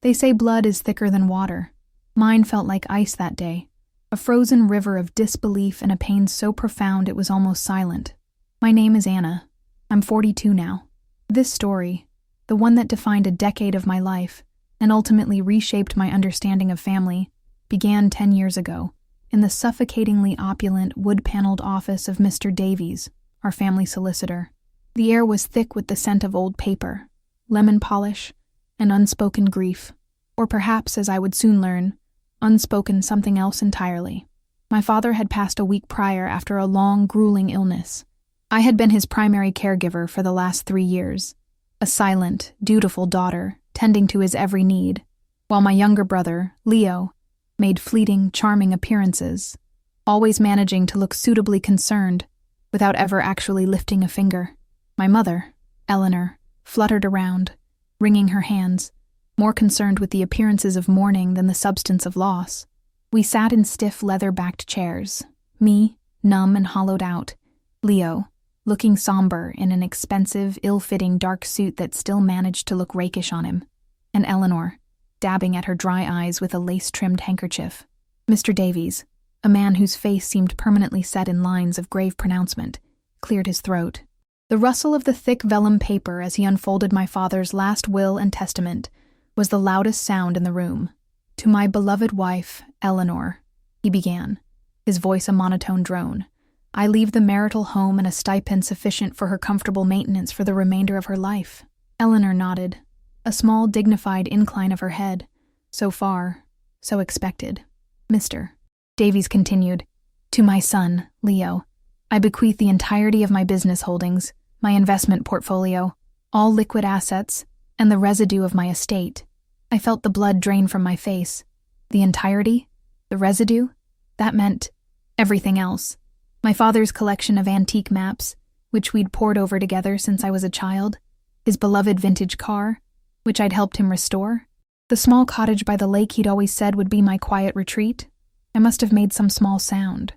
They say blood is thicker than water. Mine felt like ice that day, a frozen river of disbelief and a pain so profound it was almost silent. My name is Anna. I'm 42 now. This story, the one that defined a decade of my life and ultimately reshaped my understanding of family, began 10 years ago in the suffocatingly opulent wood-paneled office of Mr. Davies, our family solicitor. The air was thick with the scent of old paper, lemon polish, and unspoken grief, or perhaps, as I would soon learn, unspoken something else entirely. My father had passed a week prior after a long, grueling illness. I had been his primary caregiver for the last 3 years, a silent, dutiful daughter, tending to his every need, while my younger brother, Leo, made fleeting, charming appearances, always managing to look suitably concerned without ever actually lifting a finger. My mother, Eleanor, fluttered around, wringing her hands, more concerned with the appearances of mourning than the substance of loss. We sat in stiff leather-backed chairs, me, numb and hollowed out, Leo, looking somber in an expensive, ill-fitting dark suit that still managed to look rakish on him, and Eleanor, dabbing at her dry eyes with a lace-trimmed handkerchief. Mr. Davies, a man whose face seemed permanently set in lines of grave pronouncement, cleared his throat. The rustle of the thick vellum paper as he unfolded my father's last will and testament was the loudest sound in the room. "To my beloved wife, Eleanor," he began, his voice a monotone drone, "I leave the marital home and a stipend sufficient for her comfortable maintenance for the remainder of her life." Eleanor nodded, a small, dignified incline of her head. So far, so expected. Mr. Davies continued, "To my son, Leo, I bequeath the entirety of my business holdings, my investment portfolio, all liquid assets, and the residue of my estate." I felt the blood drain from my face. The entirety? The residue? That meant everything else. My father's collection of antique maps, which we'd pored over together since I was a child, his beloved vintage car, which I'd helped him restore, the small cottage by the lake he'd always said would be my quiet retreat. I must have made some small sound,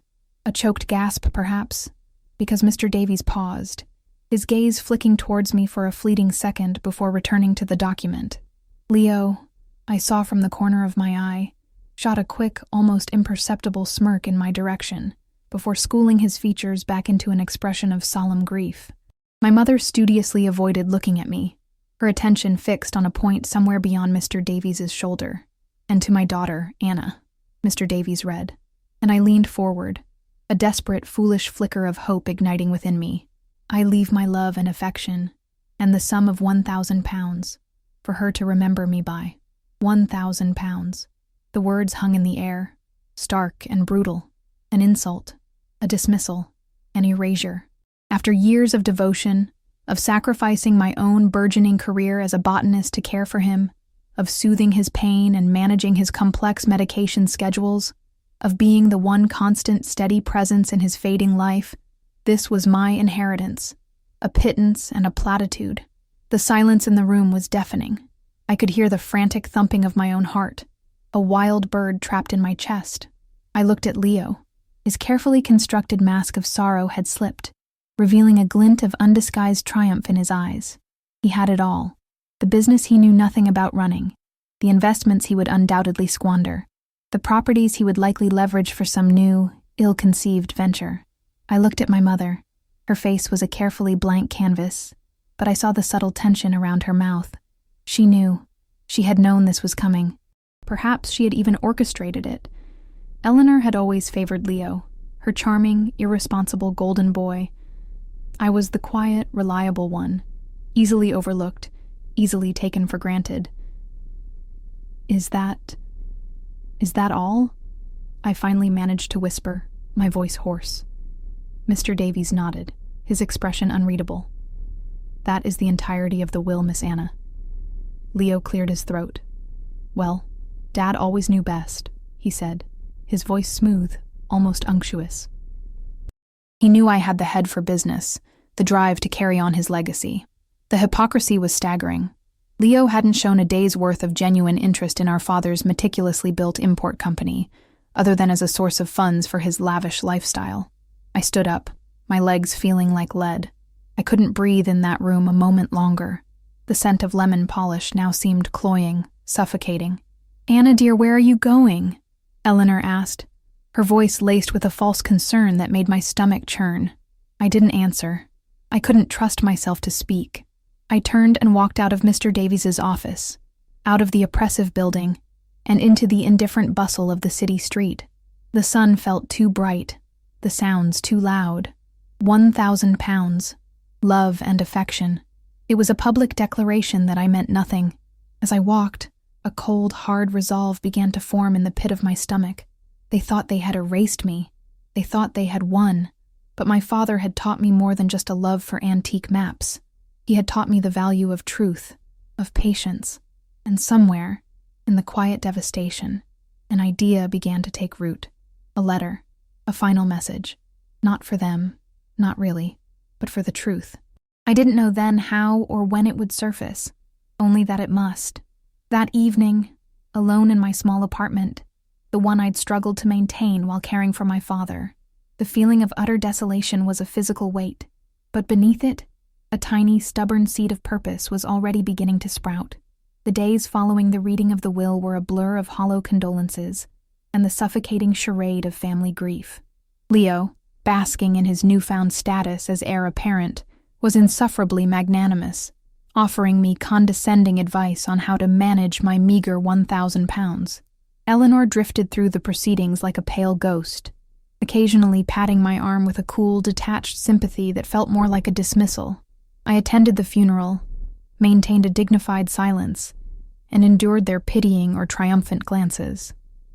a choked gasp perhaps, because Mr. Davies paused, his gaze flicking towards me for a fleeting second before returning to the document. Leo, I saw from the corner of my eye, shot a quick, almost imperceptible smirk in my direction, before schooling his features back into an expression of solemn grief. My mother studiously avoided looking at me, her attention fixed on a point somewhere beyond Mr. Davies's shoulder. "And to my daughter, Anna," Mr. Davies read, and I leaned forward, a desperate, foolish flicker of hope igniting within me. "I leave my love and affection, and the sum of £1,000, for her to remember me by. £1,000. The words hung in the air, stark and brutal, an insult, a dismissal, an erasure. After years of devotion, of sacrificing my own burgeoning career as a botanist to care for him, of soothing his pain and managing his complex medication schedules, of being the one constant, steady presence in his fading life, this was my inheritance, a pittance and a platitude. The silence in the room was deafening. I could hear the frantic thumping of my own heart, a wild bird trapped in my chest. I looked at Leo. His carefully constructed mask of sorrow had slipped, revealing a glint of undisguised triumph in his eyes. He had it all. The business he knew nothing about running, the investments he would undoubtedly squander, the properties he would likely leverage for some new, ill-conceived venture. I looked at my mother. Her face was a carefully blank canvas, but I saw the subtle tension around her mouth. She knew. She had known this was coming. Perhaps she had even orchestrated it. Eleanor had always favored Leo, her charming, irresponsible golden boy. I was the quiet, reliable one, easily overlooked, easily taken for granted. Is that all?" I finally managed to whisper, my voice hoarse. Mr. Davies nodded, his expression unreadable. "That is the entirety of the will, Miss Anna." Leo cleared his throat. "Well, Dad always knew best," he said, his voice smooth, almost unctuous. He knew I had the head for business, the drive to carry on his legacy. The hypocrisy was staggering. Leo hadn't shown a day's worth of genuine interest in our father's meticulously built import company, other than as a source of funds for his lavish lifestyle. I stood up, my legs feeling like lead. I couldn't breathe in that room a moment longer. The scent of lemon polish now seemed cloying, suffocating. "Anna, dear, where are you going?" Eleanor asked, her voice laced with a false concern that made my stomach churn. I didn't answer. I couldn't trust myself to speak. I turned and walked out of Mr. Davies's office, out of the oppressive building, and into the indifferent bustle of the city street. The sun felt too bright, the sounds too loud. £1,000, love and affection. It was a public declaration that I meant nothing. As I walked, a cold, hard resolve began to form in the pit of my stomach. They thought they had erased me. They thought they had won. But my father had taught me more than just a love for antique maps. He had taught me the value of truth, of patience, and somewhere, in the quiet devastation, an idea began to take root. A letter, a final message. Not for them, not really, but for the truth. I didn't know then how or when it would surface, only that it must. That evening, alone in my small apartment, the one I'd struggled to maintain while caring for my father, the feeling of utter desolation was a physical weight, but beneath it, a tiny, stubborn seed of purpose was already beginning to sprout. The days following the reading of the will were a blur of hollow condolences and the suffocating charade of family grief. Leo, basking in his newfound status as heir apparent, was insufferably magnanimous, offering me condescending advice on how to manage my meager £1,000. Eleanor drifted through the proceedings like a pale ghost, occasionally patting my arm with a cool, detached sympathy that felt more like a dismissal. I attended the funeral, maintained a dignified silence, and endured their pitying or triumphant glances.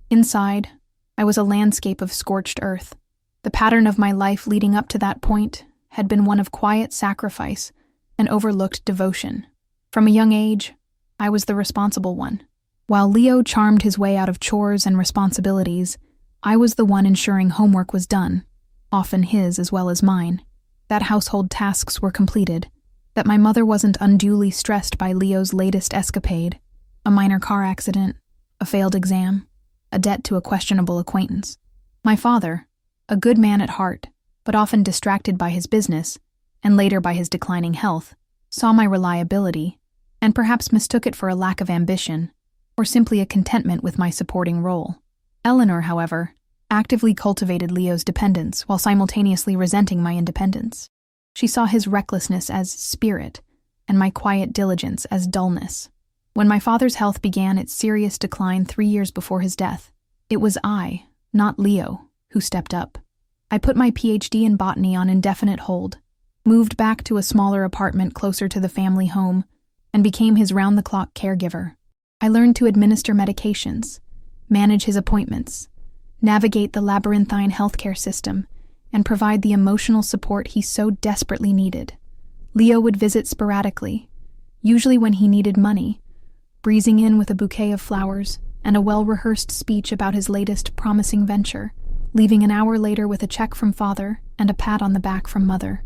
Inside, I was a landscape of scorched earth. The pattern of my life leading up to that point had been one of quiet sacrifice and overlooked devotion. From a young age, I was the responsible one. While Leo charmed his way out of chores and responsibilities, I was the one ensuring homework was done, often his as well as mine, that household tasks were completed, that my mother wasn't unduly stressed by Leo's latest escapade, a minor car accident, a failed exam, a debt to a questionable acquaintance. My father, a good man at heart, but often distracted by his business, and later by his declining health, saw my reliability, and perhaps mistook it for a lack of ambition, or simply a contentment with my supporting role. Eleanor, however, actively cultivated Leo's dependence while simultaneously resenting my independence. She saw his recklessness as spirit, and my quiet diligence as dullness. When my father's health began its serious decline 3 years before his death, it was I, not Leo, who stepped up. I put my PhD in botany on indefinite hold, moved back to a smaller apartment closer to the family home, and became his round-the-clock caregiver. I learned to administer medications, manage his appointments, navigate the labyrinthine healthcare system, and provide the emotional support he so desperately needed. Leo would visit sporadically, usually when he needed money, breezing in with a bouquet of flowers and a well-rehearsed speech about his latest promising venture, leaving an hour later with a check from father and a pat on the back from mother.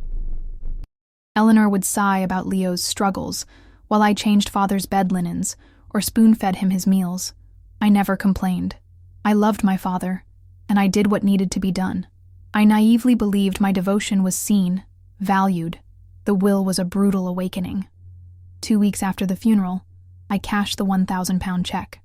Eleanor would sigh about Leo's struggles while I changed father's bed linens or spoon-fed him his meals. I never complained. I loved my father, and I did what needed to be done. I naively believed my devotion was seen, valued. The will was a brutal awakening. 2 weeks after the funeral, I cashed the £1,000 check.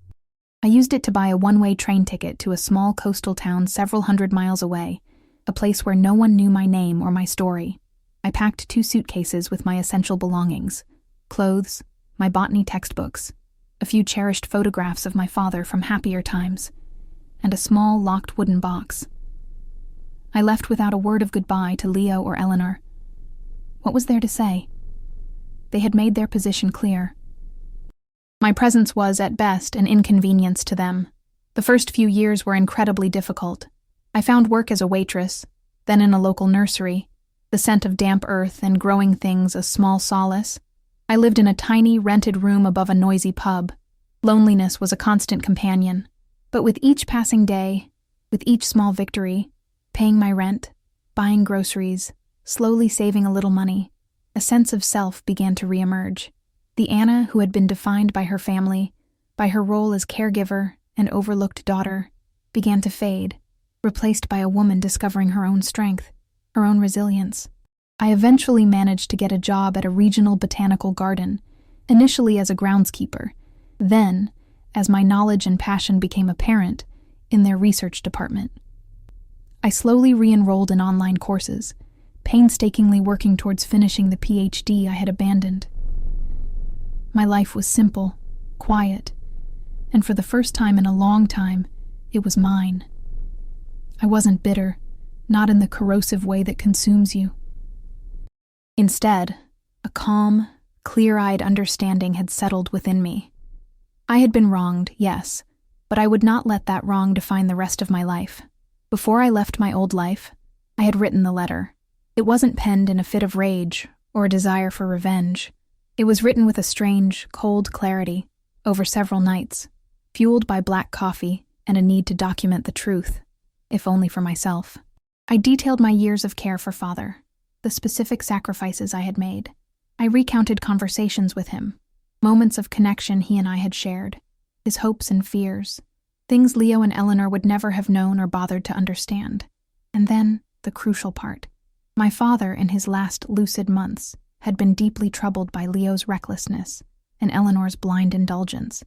I used it to buy a one-way train ticket to a small coastal town several hundred miles away, a place where no one knew my name or my story. I packed 2 suitcases with my essential belongings, clothes, my botany textbooks, a few cherished photographs of my father from happier times, and a small locked wooden box. I left without a word of goodbye to Leo or Eleanor. What was there to say? They had made their position clear. My presence was, at best, an inconvenience to them. The first few years were incredibly difficult. I found work as a waitress, then in a local nursery, the scent of damp earth and growing things a small solace. I lived in a tiny, rented room above a noisy pub. Loneliness was a constant companion. But with each passing day, with each small victory, paying my rent, buying groceries, slowly saving a little money, a sense of self began to reemerge. The Anna who had been defined by her family, by her role as caregiver and overlooked daughter, began to fade, replaced by a woman discovering her own strength, her own resilience. I eventually managed to get a job at a regional botanical garden, initially as a groundskeeper, then as my knowledge and passion became apparent in their research department. I slowly re-enrolled in online courses, painstakingly working towards finishing the PhD I had abandoned. My life was simple, quiet, and for the first time in a long time, it was mine. I wasn't bitter, not in the corrosive way that consumes you. Instead, a calm, clear-eyed understanding had settled within me. I had been wronged, yes, but I would not let that wrong define the rest of my life. Before I left my old life, I had written the letter. It wasn't penned in a fit of rage or a desire for revenge. It was written with a strange, cold clarity over several nights, fueled by black coffee and a need to document the truth, if only for myself. I detailed my years of care for Father, the specific sacrifices I had made. I recounted conversations with him, moments of connection he and I had shared, his hopes and fears, things Leo and Eleanor would never have known or bothered to understand. And then, the crucial part. My father, in his last lucid months, had been deeply troubled by Leo's recklessness and Eleanor's blind indulgence.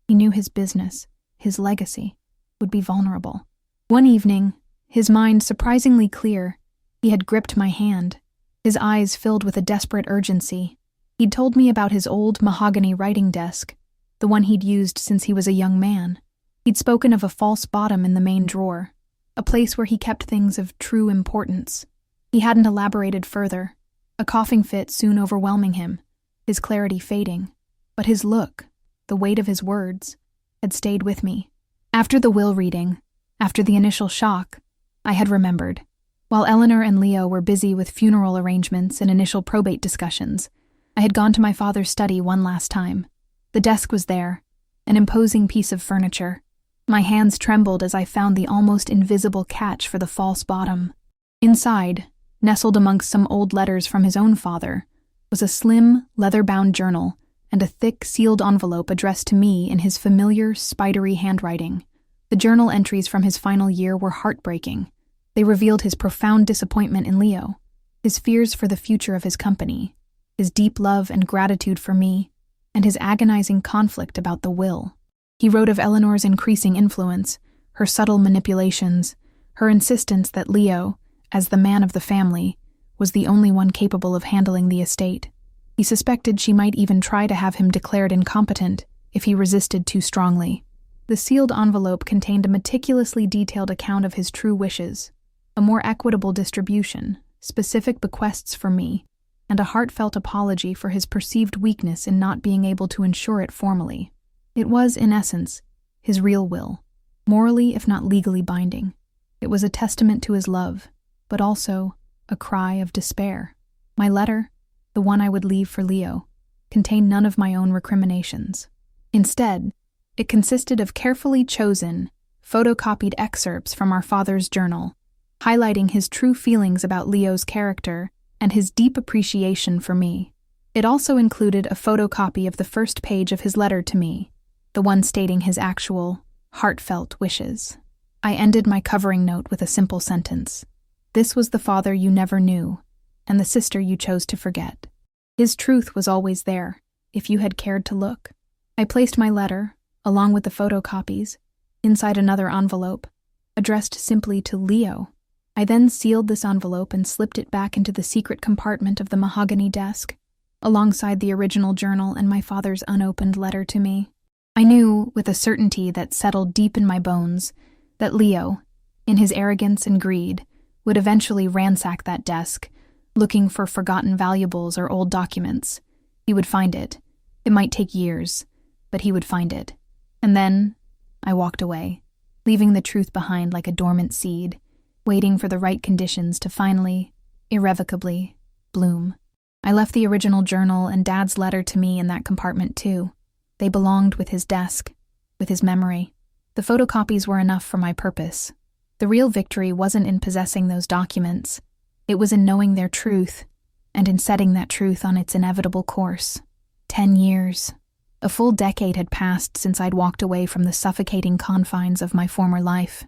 He knew his business, his legacy, would be vulnerable. One evening, his mind surprisingly clear, he had gripped my hand, his eyes filled with a desperate urgency. He'd told me about his old mahogany writing desk, the one he'd used since he was a young man. He'd spoken of a false bottom in the main drawer, a place where he kept things of true importance. He hadn't elaborated further, a coughing fit soon overwhelming him, his clarity fading. But his look, the weight of his words, had stayed with me. After the will reading, after the initial shock, I had remembered. While Eleanor and Leo were busy with funeral arrangements and initial probate discussions, I had gone to my father's study one last time. The desk was there, an imposing piece of furniture. My hands trembled as I found the almost invisible catch for the false bottom. Inside, nestled amongst some old letters from his own father, was a slim, leather-bound journal and a thick, sealed envelope addressed to me in his familiar, spidery handwriting. The journal entries from his final year were heartbreaking. They revealed his profound disappointment in Leo, his fears for the future of his company, his deep love and gratitude for me, and his agonizing conflict about the will. He wrote of Eleanor's increasing influence, her subtle manipulations, her insistence that Leo, as the man of the family, was the only one capable of handling the estate. He suspected she might even try to have him declared incompetent if he resisted too strongly. The sealed envelope contained a meticulously detailed account of his true wishes, a more equitable distribution, specific bequests for me, and a heartfelt apology for his perceived weakness in not being able to ensure it formally. It was, in essence, his real will, morally if not legally binding. It was a testament to his love, but also a cry of despair. My letter, the one I would leave for Leo, contained none of my own recriminations. Instead, it consisted of carefully chosen, photocopied excerpts from our father's journal, highlighting his true feelings about Leo's character and his deep appreciation for me. It also included a photocopy of the first page of his letter to me, the one stating his actual, heartfelt wishes. I ended my covering note with a simple sentence. This was the father you never knew, and the sister you chose to forget. His truth was always there, if you had cared to look. I placed my letter, along with the photocopies, inside another envelope, addressed simply to Leo. I then sealed this envelope and slipped it back into the secret compartment of the mahogany desk, alongside the original journal and my father's unopened letter to me. I knew, with a certainty that settled deep in my bones, that Leo, in his arrogance and greed, would eventually ransack that desk, looking for forgotten valuables or old documents. He would find it. It might take years, but he would find it. And then, I walked away, leaving the truth behind like a dormant seed, waiting for the right conditions to finally, irrevocably, bloom. I left the original journal and Dad's letter to me in that compartment too. They belonged with his desk, with his memory. The photocopies were enough for my purpose. The real victory wasn't in possessing those documents. It was in knowing their truth, and in setting that truth on its inevitable course. 10 years. A full decade had passed since I'd walked away from the suffocating confines of my former life.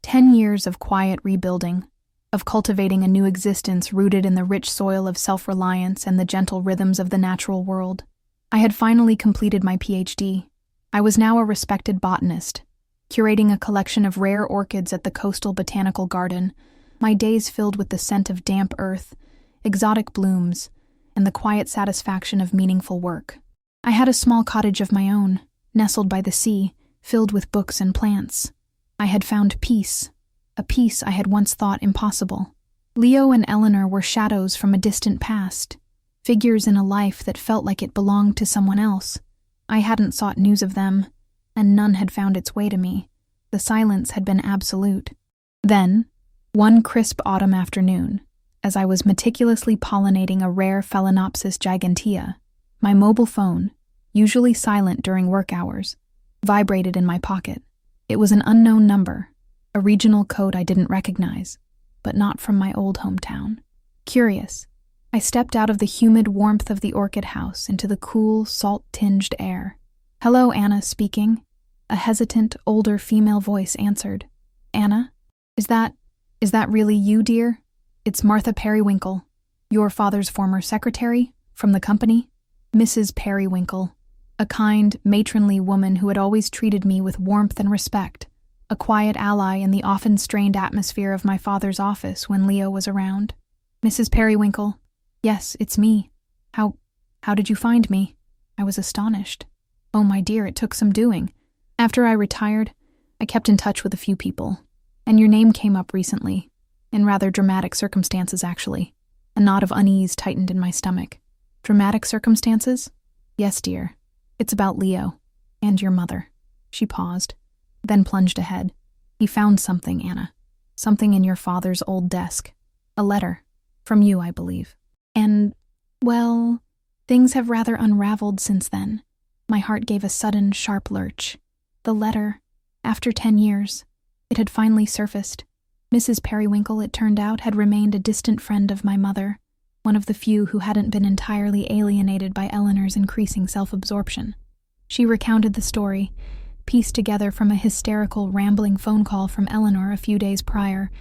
10 years of quiet rebuilding, of cultivating a new existence rooted in the rich soil of self-reliance and the gentle rhythms of the natural world. I had finally completed my PhD, I was now a respected botanist, curating a collection of rare orchids at the coastal botanical garden, my days filled with the scent of damp earth, exotic blooms, and the quiet satisfaction of meaningful work. I had a small cottage of my own, nestled by the sea, filled with books and plants. I had found peace, a peace I had once thought impossible. Leo and Eleanor were shadows from a distant past, figures in a life that felt like it belonged to someone else. I hadn't sought news of them, and none had found its way to me. The silence had been absolute. Then, one crisp autumn afternoon, as I was meticulously pollinating a rare Phalaenopsis gigantea, my mobile phone, usually silent during work hours, vibrated in my pocket. It was an unknown number, a regional code I didn't recognize, but not from my old hometown. Curious, I stepped out of the humid warmth of the orchid house into the cool, salt-tinged air. "Hello, Anna speaking." A hesitant, older female voice answered. "Anna? Is that really you, dear? It's Martha Periwinkle, your father's former secretary, from the company." Mrs. Periwinkle, a kind, matronly woman who had always treated me with warmth and respect, a quiet ally in the often strained atmosphere of my father's office when Leo was around. "Mrs. Periwinkle, yes, it's me. How did you find me?" I was astonished. "Oh, my dear, it took some doing. After I retired, I kept in touch with a few people, and your name came up recently, in rather dramatic circumstances, actually." A knot of unease tightened in my stomach. "Dramatic circumstances?" "Yes, dear. It's about Leo, and your mother." She paused, then plunged ahead. "He found something, Anna. Something in your father's old desk. A letter. From you, I believe. And, well, things have rather unraveled since then." My heart gave a sudden, sharp lurch. The letter, after 10 years, it had finally surfaced. Mrs. Periwinkle, it turned out, had remained a distant friend of my mother, one of the few who hadn't been entirely alienated by Eleanor's increasing self-absorption. She recounted the story, pieced together from a hysterical, rambling phone call from Eleanor a few days prior.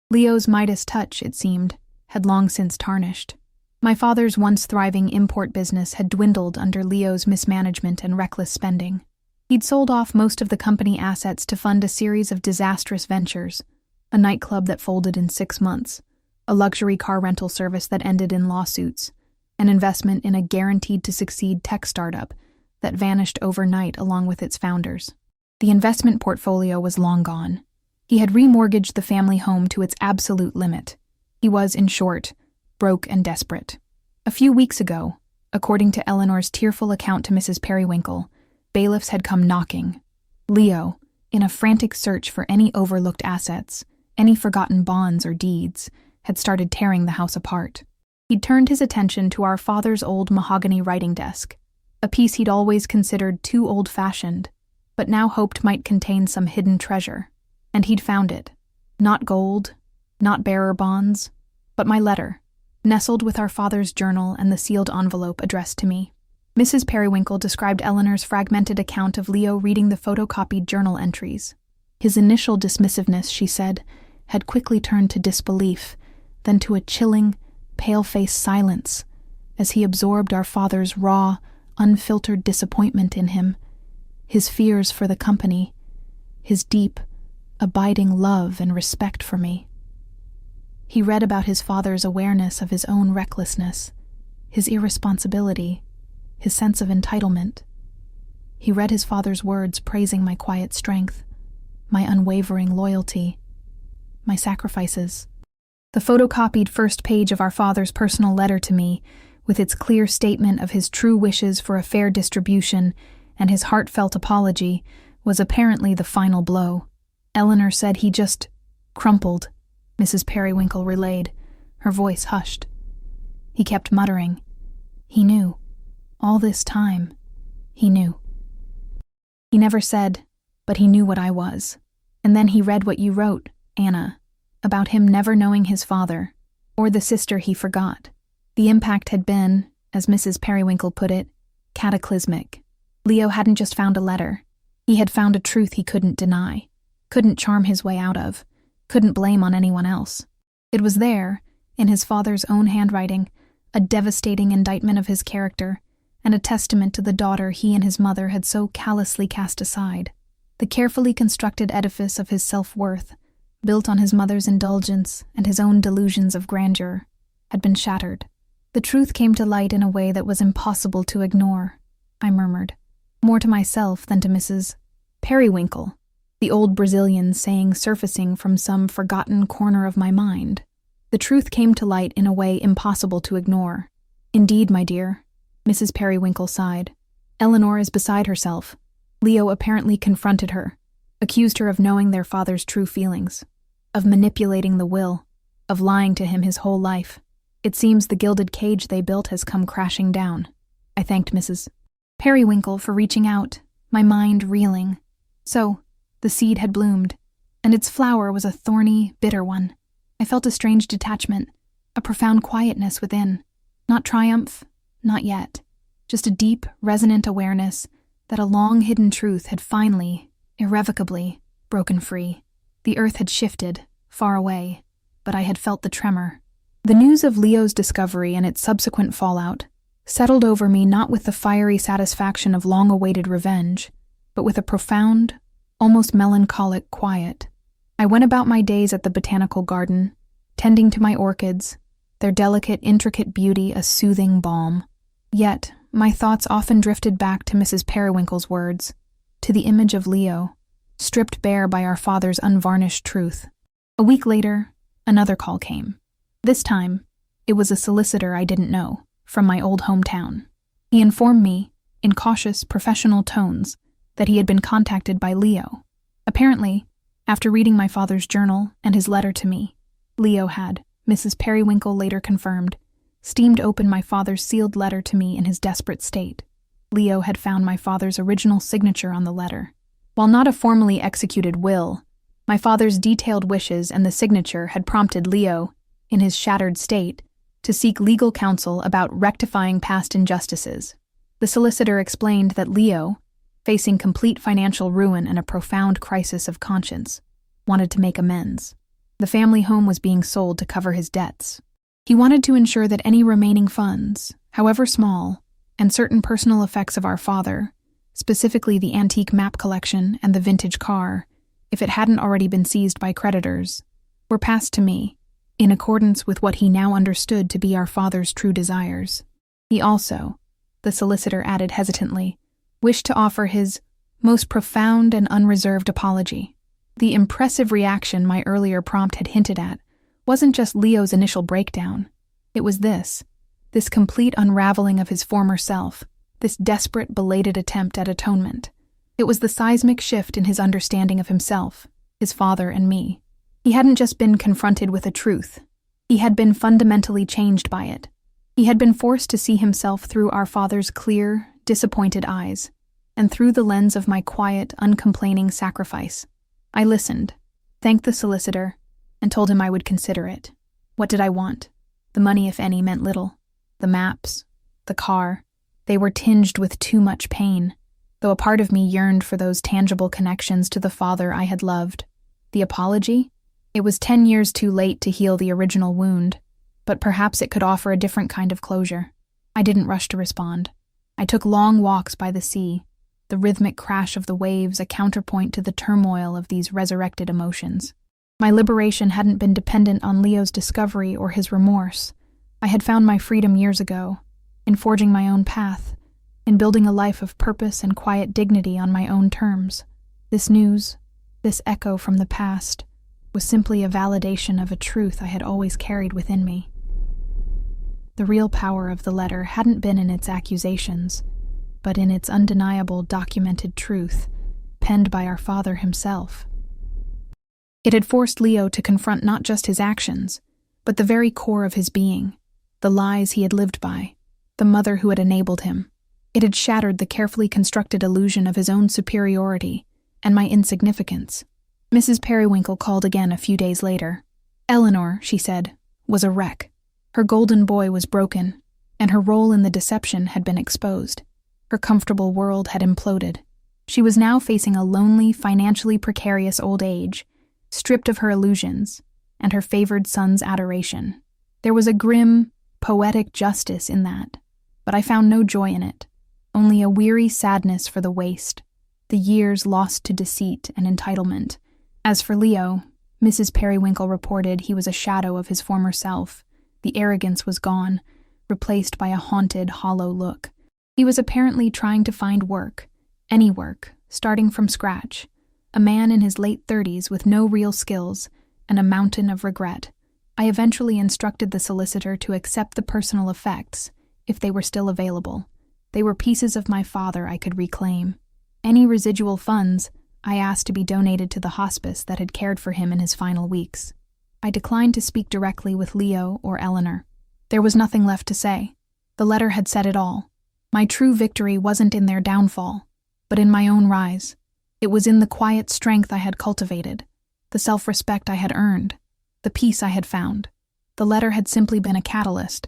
Leo's Midas touch, it seemed, had long since tarnished. My father's once thriving import business had dwindled under Leo's mismanagement and reckless spending. He'd sold off most of the company assets to fund a series of disastrous ventures, a nightclub that folded in 6 months, a luxury car rental service that ended in lawsuits, an investment in a guaranteed-to-succeed tech startup that vanished overnight along with its founders. The investment portfolio was long gone. He had remortgaged the family home to its absolute limit. He was, in short, broke and desperate. A few weeks ago, according to Eleanor's tearful account to Mrs. Periwinkle, bailiffs had come knocking. Leo, in a frantic search for any overlooked assets, any forgotten bonds or deeds, had started tearing the house apart. He'd turned his attention to our father's old mahogany writing desk, a piece he'd always considered too old-fashioned, but now hoped might contain some hidden treasure. And he'd found it. Not gold, not bearer bonds, but my letter, nestled with our father's journal and the sealed envelope addressed to me. Mrs. Periwinkle described Eleanor's fragmented account of Leo reading the photocopied journal entries. His initial dismissiveness, she said, had quickly turned to disbelief, then to a chilling, pale-faced silence, as he absorbed our father's raw, unfiltered disappointment in him, his fears for the company, his deep, abiding love and respect for me. He read about his father's awareness of his own recklessness, his irresponsibility, his sense of entitlement. He read his father's words praising my quiet strength, my unwavering loyalty, my sacrifices. The photocopied first page of our father's personal letter to me, with its clear statement of his true wishes for a fair distribution and his heartfelt apology, was apparently the final blow. Eleanor said he just crumpled, Mrs. Periwinkle relayed, her voice hushed. He kept muttering. He knew. All this time, he knew. He never said, but he knew what I was. And then he read what you wrote, Anna, about him never knowing his father, or the sister he forgot. The impact had been, as Mrs. Periwinkle put it, cataclysmic. Leo hadn't just found a letter. He had found a truth he couldn't deny, couldn't charm his way out of, couldn't blame on anyone else. It was there, in his father's own handwriting, a devastating indictment of his character, and a testament to the daughter he and his mother had so callously cast aside. The carefully constructed edifice of his self-worth, built on his mother's indulgence and his own delusions of grandeur, had been shattered. The truth came to light in a way that was impossible to ignore, I murmured, more to myself than to Mrs. Periwinkle, the old Brazilian saying surfacing from some forgotten corner of my mind. The truth came to light in a way impossible to ignore. Indeed, my dear, Mrs. Periwinkle sighed. Eleanor is beside herself. Leo apparently confronted her, accused her of knowing their father's true feelings, of manipulating the will, of lying to him his whole life. It seems the gilded cage they built has come crashing down. I thanked Mrs. Periwinkle for reaching out, my mind reeling. So, the seed had bloomed, and its flower was a thorny, bitter one. I felt a strange detachment, a profound quietness within. Not triumph, not yet. Just a deep, resonant awareness that a long-hidden truth had finally, irrevocably, broken free. The earth had shifted, far away, but I had felt the tremor. The news of Leo's discovery and its subsequent fallout settled over me not with the fiery satisfaction of long-awaited revenge, but with a profound, almost melancholic quiet. I went about my days at the botanical garden, tending to my orchids, their delicate, intricate beauty a soothing balm. Yet, my thoughts often drifted back to Mrs. Periwinkle's words, to the image of Leo, stripped bare by our father's unvarnished truth. A week later, another call came. This time, it was a solicitor I didn't know, from my old hometown. He informed me, in cautious, professional tones, that he had been contacted by Leo. Apparently, after reading my father's journal and his letter to me, Leo had, Mrs. Periwinkle later confirmed, steamed open my father's sealed letter to me in his desperate state. Leo had found my father's original signature on the letter. While not a formally executed will, my father's detailed wishes and the signature had prompted Leo, in his shattered state, to seek legal counsel about rectifying past injustices. The solicitor explained that Leo, facing complete financial ruin and a profound crisis of conscience, wanted to make amends. The family home was being sold to cover his debts. He wanted to ensure that any remaining funds, however small, and certain personal effects of our father, specifically the antique map collection and the vintage car, if it hadn't already been seized by creditors, were passed to me, in accordance with what he now understood to be our father's true desires. He also, the solicitor added hesitantly, wished to offer his most profound and unreserved apology. The impressive reaction my earlier prompt had hinted at wasn't just Leo's initial breakdown. It was this complete unraveling of his former self, this desperate, belated attempt at atonement. It was the seismic shift in his understanding of himself, his father, and me. He hadn't just been confronted with a truth. He had been fundamentally changed by it. He had been forced to see himself through our father's clear, disappointed eyes, and through the lens of my quiet, uncomplaining sacrifice. I listened, thanked the solicitor, and told him I would consider it. What did I want? The money, if any, meant little. The maps, the car, they were tinged with too much pain, though a part of me yearned for those tangible connections to the father I had loved. The apology? It was 10 years too late to heal the original wound, but perhaps it could offer a different kind of closure. I didn't rush to respond. I took long walks by the sea, the rhythmic crash of the waves a counterpoint to the turmoil of these resurrected emotions. My liberation hadn't been dependent on Leo's discovery or his remorse. I had found my freedom years ago, in forging my own path, in building a life of purpose and quiet dignity on my own terms. This news, this echo from the past, was simply a validation of a truth I had always carried within me. The real power of the letter hadn't been in its accusations, but in its undeniable documented truth, penned by our father himself. It had forced Leo to confront not just his actions, but the very core of his being, the lies he had lived by, the mother who had enabled him. It had shattered the carefully constructed illusion of his own superiority and my insignificance. Mrs. Periwinkle called again a few days later. Eleanor, she said, was a wreck. Her golden boy was broken, and her role in the deception had been exposed. Her comfortable world had imploded. She was now facing a lonely, financially precarious old age, stripped of her illusions and her favored son's adoration. There was a grim, poetic justice in that, but I found no joy in it. only a weary sadness for the waste, the years lost to deceit and entitlement. As for Leo, Mrs. Periwinkle reported he was a shadow of his former self. The arrogance was gone, replaced by a haunted, hollow look. He was apparently trying to find work, any work, starting from scratch. A man in his late 30s with no real skills and a mountain of regret. I eventually instructed the solicitor to accept the personal effects, if they were still available. They were pieces of my father I could reclaim. Any residual funds I asked to be donated to the hospice that had cared for him in his final weeks. I declined to speak directly with Leo or Eleanor. There was nothing left to say. The letter had said it all. My true victory wasn't in their downfall, but in my own rise. It was in the quiet strength I had cultivated, the self-respect I had earned, the peace I had found. The letter had simply been a catalyst,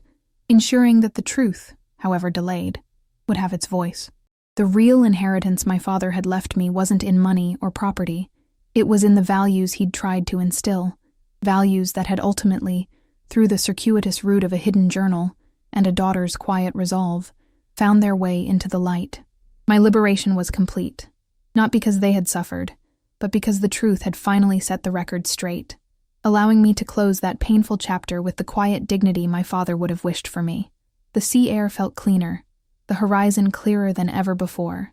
ensuring that the truth, however delayed, would have its voice. The real inheritance my father had left me wasn't in money or property. It was in the values he'd tried to instill, values that had ultimately, through the circuitous route of a hidden journal and a daughter's quiet resolve, found their way into the light. My liberation was complete, not because they had suffered, but because the truth had finally set the record straight, allowing me to close that painful chapter with the quiet dignity my father would have wished for me. The sea air felt cleaner, the horizon clearer than ever before,